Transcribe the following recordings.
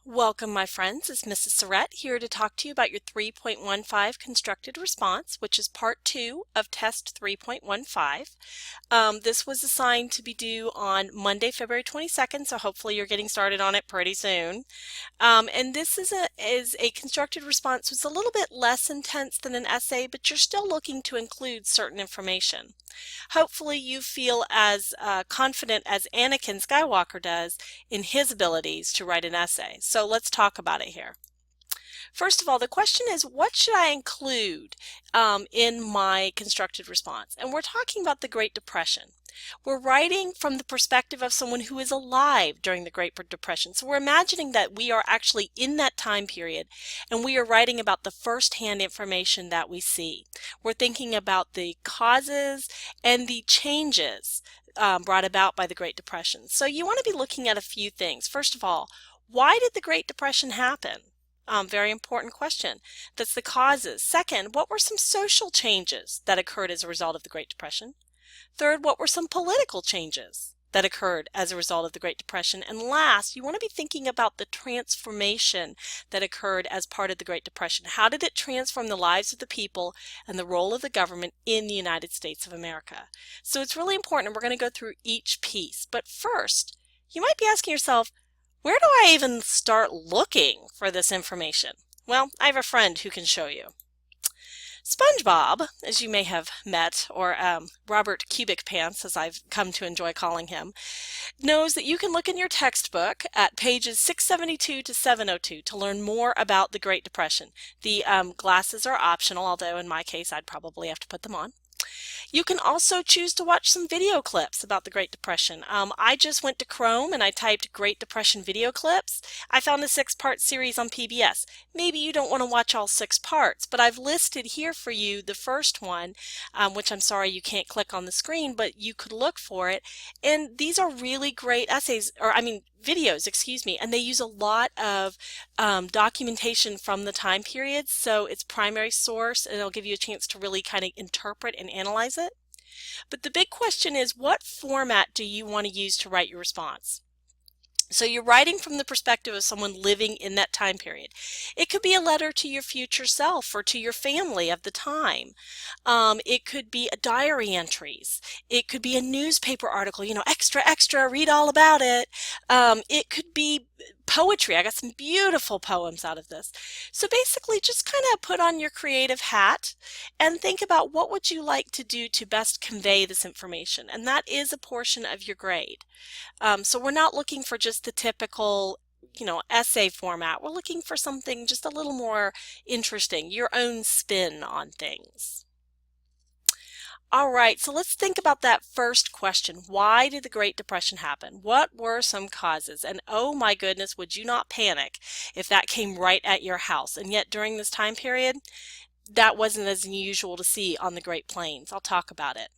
Welcome, my friends. It's Mrs. Surratt here to talk to you about your 3.15 constructed response, which is part 2 of test 3.15. This was assigned to be due on Monday, February 22nd, so hopefully you're getting started on it pretty soon. And this is a constructed response. It's a little bit less intense than an essay, but you're still looking to include certain information. Hopefully you feel as confident as Anakin Skywalker does in his abilities to write an essay. So let's talk about it here. First of all, the question is, what should I include in my constructed response? And we're talking about the Great Depression. We're writing from the perspective of someone who is alive during the Great Depression. So we're imagining that we are actually in that time period and we are writing about the first-hand information that we see. We're thinking about the causes and the changes brought about by the Great Depression. So you want to be looking at a few things. First of all, why did the Great Depression happen? Very important question. That's the causes. Second, what were some social changes that occurred as a result of the Great Depression? Third, what were some political changes that occurred as a result of the Great Depression? And last, you want to be thinking about the transformation that occurred as part of the Great Depression. How did it transform the lives of the people and the role of the government in the United States of America? So it's really important, and we're going to go through each piece. But first, you might be asking yourself, where do I even start looking for this information? Well, I have a friend who can show you. SpongeBob, as you may have met, or Robert Cubic Pants, as I've come to enjoy calling him, knows that you can look in your textbook at pages 672 to 702 to learn more about the Great Depression. The glasses are optional, although in my case I'd probably have to put them on. You can also choose to watch some video clips about the Great Depression. I just went to Chrome and I typed Great Depression video clips. I found a 6-part series on PBS. Maybe you don't want to watch all 6 parts, but I've listed here for you the first one, which I'm sorry you can't click on the screen, but you could look for it. And these are really great videos, excuse me, and they use a lot of documentation from the time period, so it's primary source, and it'll give you a chance to really kind of interpret and analyze it. But the big question is, what format do you want to use to write your response? So you're writing from the perspective of someone living in that time period. It could be a letter to your future self or to your family of the time. It could be a diary entries. It could be a newspaper article, extra, extra, read all about it. It could be poetry. I got some beautiful poems out of this. So basically just kind of put on your creative hat and think about what would you like to do to best convey this information. And that is a portion of your grade. So we're not looking for just the typical essay format. We're looking for something just a little more interesting, your own spin on things. All right, so let's think about that first question. Why did the Great Depression happen? What were some causes? And oh my goodness, would you not panic if that came right at your house? And yet during this time period, that wasn't as unusual to see on the Great Plains. I'll talk about it.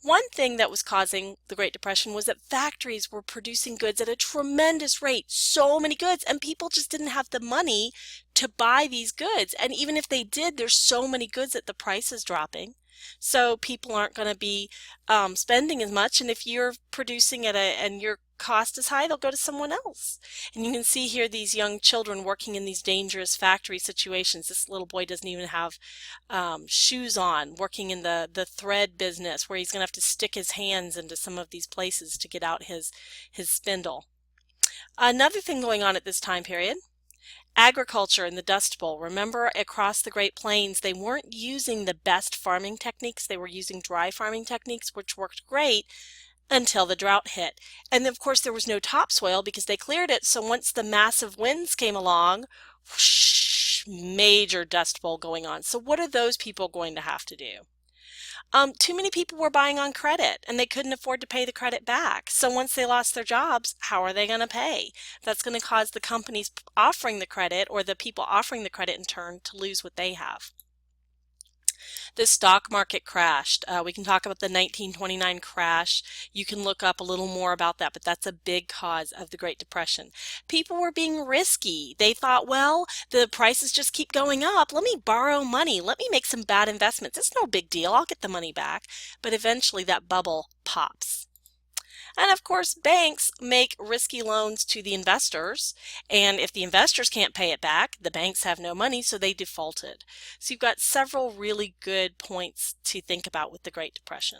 One thing that was causing the Great Depression was that factories were producing goods at a tremendous rate, so many goods, and people just didn't have the money to buy these goods. And even if they did, there's so many goods that the price is dropping. So people aren't going to be spending as much, and if you're producing and your cost is high, they'll go to someone else. And you can see here these young children working in these dangerous factory situations. This little boy doesn't even have shoes on, working in the thread business where he's going to have to stick his hands into some of these places to get out his spindle. Another thing going on at this time period, agriculture in the Dust Bowl. Remember, across the Great Plains, they weren't using the best farming techniques. They were using dry farming techniques, which worked great until the drought hit. And of course, there was no topsoil because they cleared it. So once the massive winds came along, whoosh, major Dust Bowl going on. So what are those people going to have to do? Too many people were buying on credit and they couldn't afford to pay the credit back. So once they lost their jobs, how are they going to pay? That's going to cause the companies offering the credit or the people offering the credit in turn to lose what they have. The stock market crashed. We can talk about the 1929 crash. You can look up a little more about that, but that's a big cause of the Great Depression. People were being risky. They thought, well, the prices just keep going up. Let me borrow money. Let me make some bad investments. It's no big deal. I'll get the money back. But eventually that bubble pops. And of course, banks make risky loans to the investors. And if the investors can't pay it back, the banks have no money, so they defaulted. So you've got several really good points to think about with the Great Depression.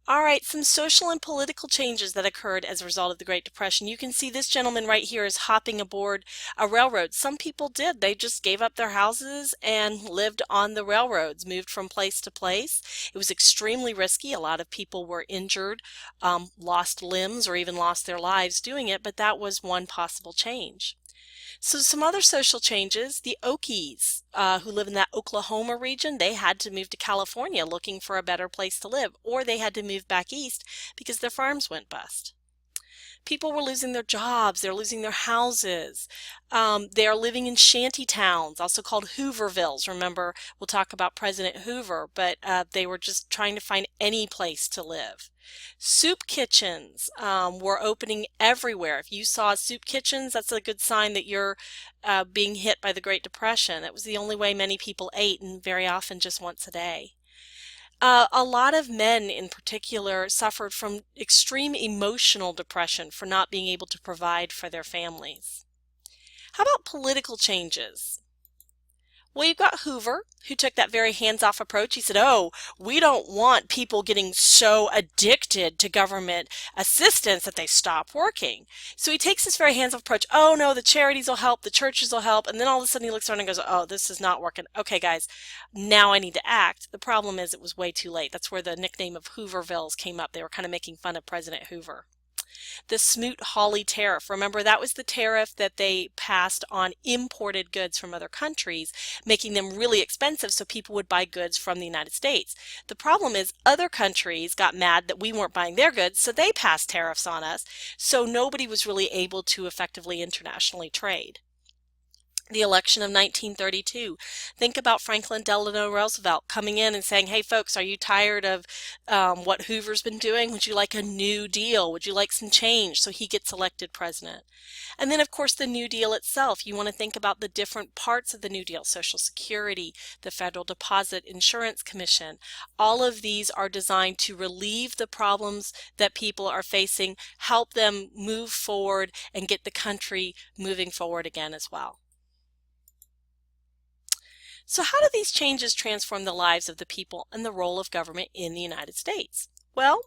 All right, some social and political changes that occurred as a result of the Great Depression. You can see this gentleman right here is hopping aboard a railroad. Some people did. They just gave up their houses and lived on the railroads, moved from place to place. It was extremely risky. A lot of people were injured, lost limbs, or even lost their lives doing it, but that was one possible change. So some other social changes, the Okies, who live in that Oklahoma region, they had to move to California looking for a better place to live, or they had to move back east because their farms went bust. People were losing their jobs, they're losing their houses. They are living in shanty towns, also called Hoovervilles. Remember, we'll talk about President Hoover, but they were just trying to find any place to live. Soup kitchens were opening everywhere. If you saw soup kitchens, that's a good sign that you're being hit by the Great Depression. It was the only way many people ate, and very often just once a day. A lot of men in particular suffered from extreme emotional depression for not being able to provide for their families. How about political changes? Well, you've got Hoover, who took that very hands-off approach. He said, oh, we don't want people getting so addicted to government assistance that they stop working. So he takes this very hands-off approach. Oh, no, the charities will help, the churches will help. And then all of a sudden he looks around and goes, oh, this is not working. Okay, guys, now I need to act. The problem is it was way too late. That's where the nickname of Hoovervilles came up. They were kind of making fun of President Hoover. The Smoot-Hawley tariff. Remember, that was the tariff that they passed on imported goods from other countries, making them really expensive so people would buy goods from the United States. The problem is other countries got mad that we weren't buying their goods, so they passed tariffs on us. So nobody was really able to effectively internationally trade. The election of 1932. Think about Franklin Delano Roosevelt coming in and saying, hey folks, are you tired of what Hoover's been doing? Would you like a new deal? Would you like some change? So he gets elected president. And then of course the New Deal itself. You want to think about the different parts of the New Deal: Social Security, the Federal Deposit Insurance Commission. All of these are designed to relieve the problems that people are facing, help them move forward, and get the country moving forward again as well. So how do these changes transform the lives of the people and the role of government in the United States? Well,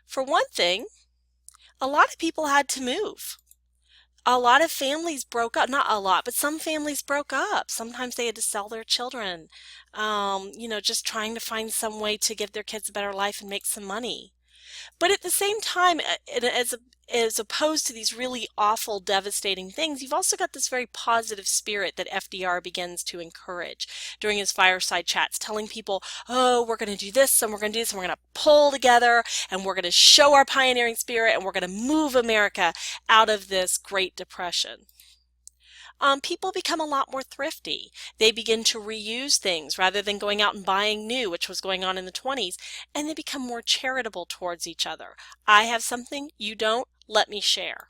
for one thing, a lot of people had to move. A lot of families broke up, not a lot, but some families broke up. Sometimes they had to sell their children, just trying to find some way to give their kids a better life and make some money. But at the same time, as opposed to these really awful, devastating things, you've also got this very positive spirit that FDR begins to encourage during his fireside chats, telling people, oh, we're going to do this and we're going to do this and we're going to pull together and we're going to show our pioneering spirit and we're going to move America out of this Great Depression. People become a lot more thrifty. They begin to reuse things rather than going out and buying new, which was going on in the 20s, and they become more charitable towards each other. I have something, you don't, let me share.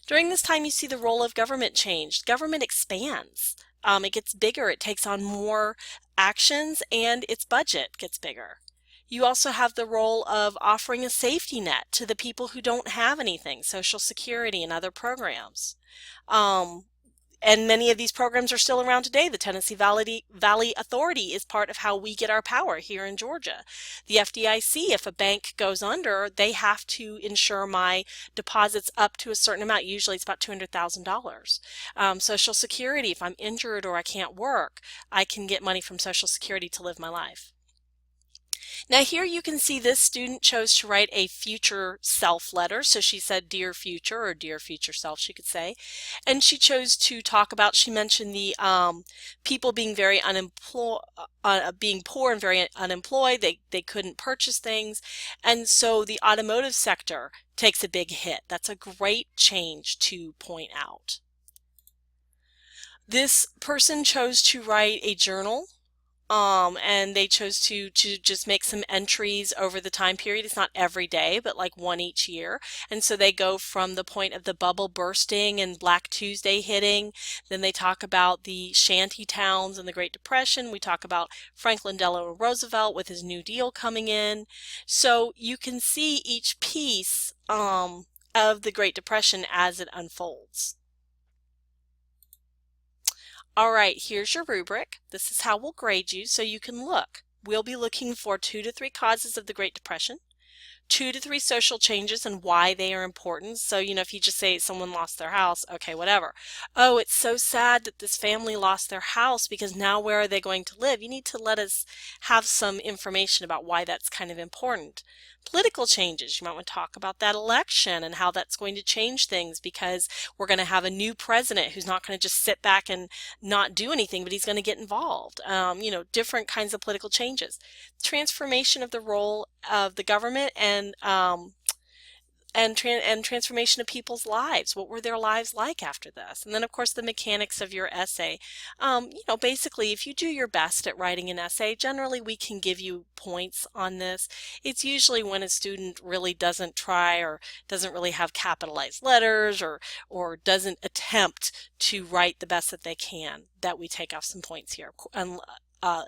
During this time, you see the role of government change. Government expands. It gets bigger, it takes on more actions, and its budget gets bigger. You also have the role of offering a safety net to the people who don't have anything, Social Security and other programs. And many of these programs are still around today. The Tennessee Valley Authority is part of how we get our power here in Georgia. The FDIC, if a bank goes under, they have to insure my deposits up to a certain amount. Usually it's about $200,000. Social Security, if I'm injured or I can't work, I can get money from Social Security to live my life. Now here you can see this student chose to write a future self letter. So she said, dear future, or dear future self, she could say. And she chose to talk about, she mentioned the people being very being poor and very unemployed. They couldn't purchase things. And so the automotive sector takes a big hit. That's a great change to point out. This person chose to write a journal and they chose to just make some entries over the time period. It's not every day, but like one each year. And so they go from the point of the bubble bursting and Black Tuesday hitting. Then they talk about the shanty towns and the Great Depression. We talk about Franklin Delano Roosevelt with his New Deal coming in. So you can see each piece of the Great Depression as it unfolds. All right, here's your rubric. This is how we'll grade you so you can look. We'll be looking for 2 to 3 causes of the Great Depression, 2 to 3 social changes and why they are important. So, if you just say someone lost their house, okay, whatever. Oh, it's so sad that this family lost their house because now where are they going to live? You need to let us have some information about why that's kind of important. Political changes, you might want to talk about that election and how that's going to change things because we're going to have a new president who's not going to just sit back and not do anything, but he's going to get involved. Different kinds of political changes. Transformation of the role of the government and transformation of people's lives. What were their lives like after this? And then, of course, the mechanics of your essay. Basically, if you do your best at writing an essay, generally we can give you points on this. It's usually when a student really doesn't try or doesn't really have capitalized letters or doesn't attempt to write the best that they can that we take off some points here.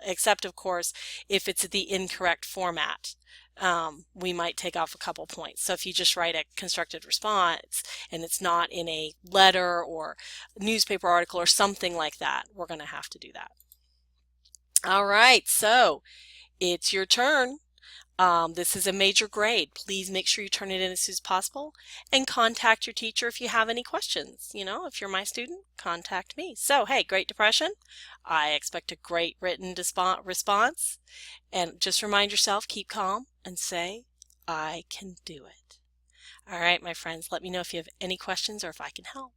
Except, of course, if it's the incorrect format. We might take off a couple points. So if you just write a constructed response and it's not in a letter or newspaper article or something like that, we're going to have to do that. All right, so it's your turn. This is a major grade. Please make sure you turn it in as soon as possible and contact your teacher if you have any questions. If you're my student, contact me. So, hey, Great Depression, I expect a great written response. And just remind yourself, keep calm and say, I can do it. All right, my friends, let me know if you have any questions or if I can help.